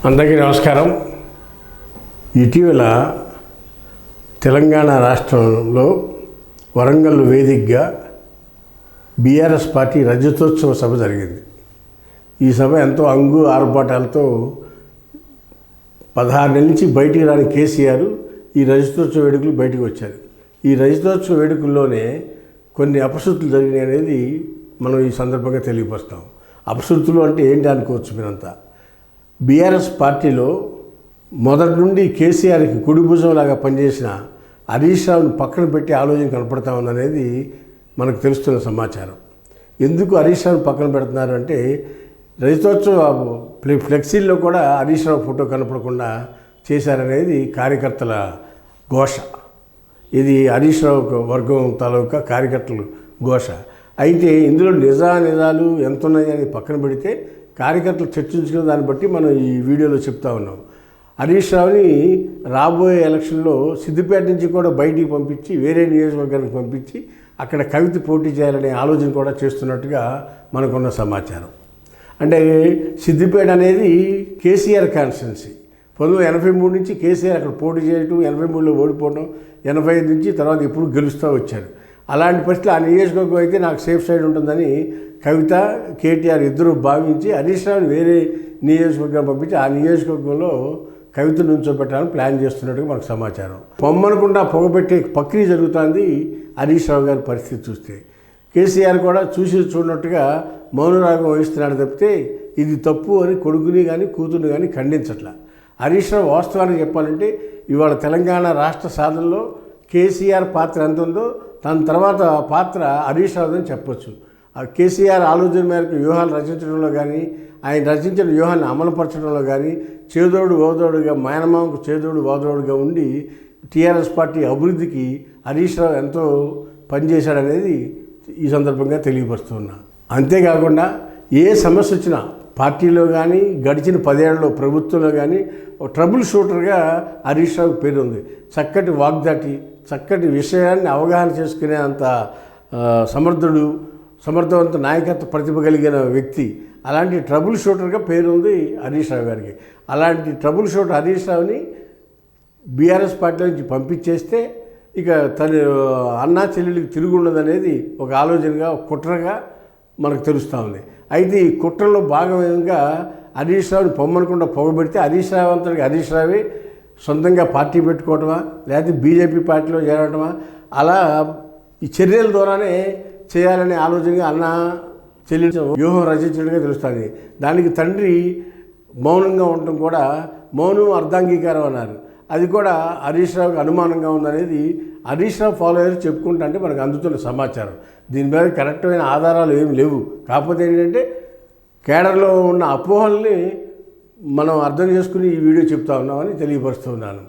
అందరికీ నమస్కారం. ఇటీవల తెలంగాణ రాష్ట్రంలో వరంగల్ వేదికగా బీఆర్ఎస్ పార్టీ రజతోత్సవ సభ జరిగింది. ఈ సభ ఎంతో అంగు ఆర్భాటాలతో 16 నెలల నుంచి బయటికి రాని కేసీఆర్ ఈ రజతోత్సవ వేడుకలు బయటకు వచ్చారు. ఈ రజతోత్సవ వేడుకల్లోనే కొన్ని అపశృతులు జరిగినాయి అనేది మనం ఈ సందర్భంగా తెలియపరుస్తాం. అపశృతులు అంటే ఏంటి అనుకోవచ్చు మీరంతా. బీఆర్ఎస్ పార్టీలో మొదటి నుండి కేసీఆర్కి కుడి భుజంలాగా పనిచేసిన హరీష్ రావుని పక్కన పెట్టి ఆలోచన కనపడతా ఉందనేది మనకు తెలుస్తున్న సమాచారం. ఎందుకు హరీష్ రావుని పక్కన పెడుతున్నారు అంటే, రజతోత్సవ ఫ్లెక్సీల్లో కూడా హరీష్ రావు ఫోటో కనపడకుండా చేశారనేది కార్యకర్తల ఘోష. ఇది హరీష్ రావు వర్గం తాలూకా కార్యకర్తల ఘోష. అయితే ఇందులో నిజాలు ఎంత ఉన్నాయని పక్కన పెడితే కార్యకర్తలు చర్చించుకున్న దాన్ని బట్టి మనం ఈ వీడియోలో చెప్తా ఉన్నాం. హరీష్ రావుని రాబోయే ఎలక్షన్లో సిద్దిపేట నుంచి కూడా బయటికి పంపించి వేరే నియోజకవర్గానికి పంపించి అక్కడ కవిత పోటీ చేయాలనే ఆలోచన కూడా చేస్తున్నట్టుగా మనకున్న సమాచారం. అంటే సిద్దిపేట అనేది కేసీఆర్ కాన్స్టిట్యున్సీ. 1983 నుంచి కేసీఆర్ అక్కడ పోటీ చేయటం, 83లో ఓడిపోవడం, 85 నుంచి తర్వాత ఎప్పుడు గెలుస్తూ వచ్చారు. అలాంటి పరిస్థితులు ఆ నియోజకవర్గం అయితే నాకు సేఫ్ సైడ్ ఉంటుందని కవిత, కేటీఆర్ ఇద్దరు భావించి హరీష్ రావుని వేరే నియోజకవర్గం పంపించి ఆ నియోజకవర్గంలో కవిత నుంచోబెట్టాలని ప్లాన్ చేస్తున్నట్టుగా మనకు సమాచారం. పొమ్మనకుండా పొగబెట్టే ప్రక్రియ జరుగుతుంది హరీష్ రావు గారి పరిస్థితి చూస్తే. కేసీఆర్ కూడా చూసి చూడనట్టుగా మౌనరాగం వహిస్తున్నాడు తప్పితే ఇది తప్పు అని కొడుకుని కానీ కూతుర్ని కానీ ఖండించట్లా. హరీష్ రావు వాస్తవానికి చెప్పాలంటే ఇవాళ తెలంగాణ రాష్ట్ర సాధనలో కేసీఆర్ పాత్ర ఎంత ఉందో తన తర్వాత పాత్ర హరీష్ రావు అని చెప్పొచ్చు. కేసీఆర్ ఆలోచన మేరకు వ్యూహాలు రచించడంలో కానీ, ఆయన రచించిన వ్యూహాన్ని అమలుపరచడంలో కానీ చేదోడు ఓదోడుగా, మేనమామకు చేదోడు ఓదోడుగా ఉండి టీఆర్ఎస్ పార్టీ అభివృద్ధికి హరీష్ రావు ఎంతో పనిచేశాడనేది ఈ సందర్భంగా తెలియపరుస్తున్నా. అంతేకాకుండా ఏ సమస్య వచ్చినా పార్టీలో కానీ గడిచిన 10 ఏళ్లలో ప్రభుత్వంలో కానీ ఒక ట్రబుల్ షూటర్గా హరీష్ రావుకి పేరు ఉంది. చక్కటి వాగ్దాటి, చక్కటి విషయాన్ని అవగాహన చేసుకునే అంత సమర్థవంత నాయకత్వ ప్రతిభ కలిగిన వ్యక్తి. అలాంటి ట్రబుల్ షూటర్గా పేరుంది హరీష్ రావు గారికి. అలాంటి ట్రబుల్ షూటర్ హరీష్ రావుని బీఆర్ఎస్ పార్టీ నుంచి పంపించేస్తే ఇక తన అన్నా చెల్లెలికి తిరుగుండదనేది ఒక ఆలోచనగా, ఒక కుట్రగా మనకు తెలుస్తూ ఉంది. అయితే ఈ కుట్రలో భాగంగా హరీష్ రావుని పొమ్మనకుండా పొగబెడితే హరీష్ రావు అంతటికి హరీష్ రావే సొంతంగా పార్టీ పెట్టుకోవటమా, లేకపోతే బీజేపీ పార్టీలో చేరటమా, అలా ఈ చర్యల ద్వారానే చేయాలనే ఆలోచనగా అన్న చెల్లి వ్యూహం రచించడంగా తెలుస్తుంది. దానికి తండ్రి మౌనంగా ఉండటం కూడా మౌనం అర్ధాంగీకారం అన్నారు. అది కూడా హరీష్ రావుకి అనుమానంగా ఉందనేది హరీష్ రావు ఫాలోయర్స్ చెప్పుకుంటా అంటే మనకు అందుతున్న సమాచారం. దీని మీద కరెక్టమైన ఆధారాలు ఏమి లేవు. కాకపోతే ఏంటంటే కేడర్లో ఉన్న అపోహల్ని మనం అర్థం చేసుకుని ఈ వీడియో చెప్తా ఉన్నామని తెలియపరుస్తున్నాను.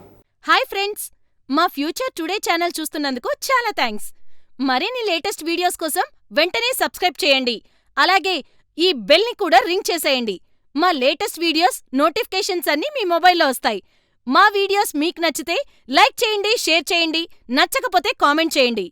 హాయ్ ఫ్రెండ్స్, మా ఫ్యూచర్ టుడే ఛానల్ చూస్తున్నందుకు చాలా థ్యాంక్స్. మరిన్ని లేటెస్ట్ వీడియోస్ కోసం వెంటనే సబ్స్క్రైబ్ చేయండి. అలాగే ఈ బెల్ని కూడా రింగ్ చేసేయండి. మా లేటెస్ట్ వీడియోస్ నోటిఫికేషన్స్ అన్నీ మీ మొబైల్లో వస్తాయి. మా వీడియోస్ మీకు నచ్చితే లైక్ చేయండి, షేర్ చేయండి, నచ్చకపోతే కామెంట్ చేయండి.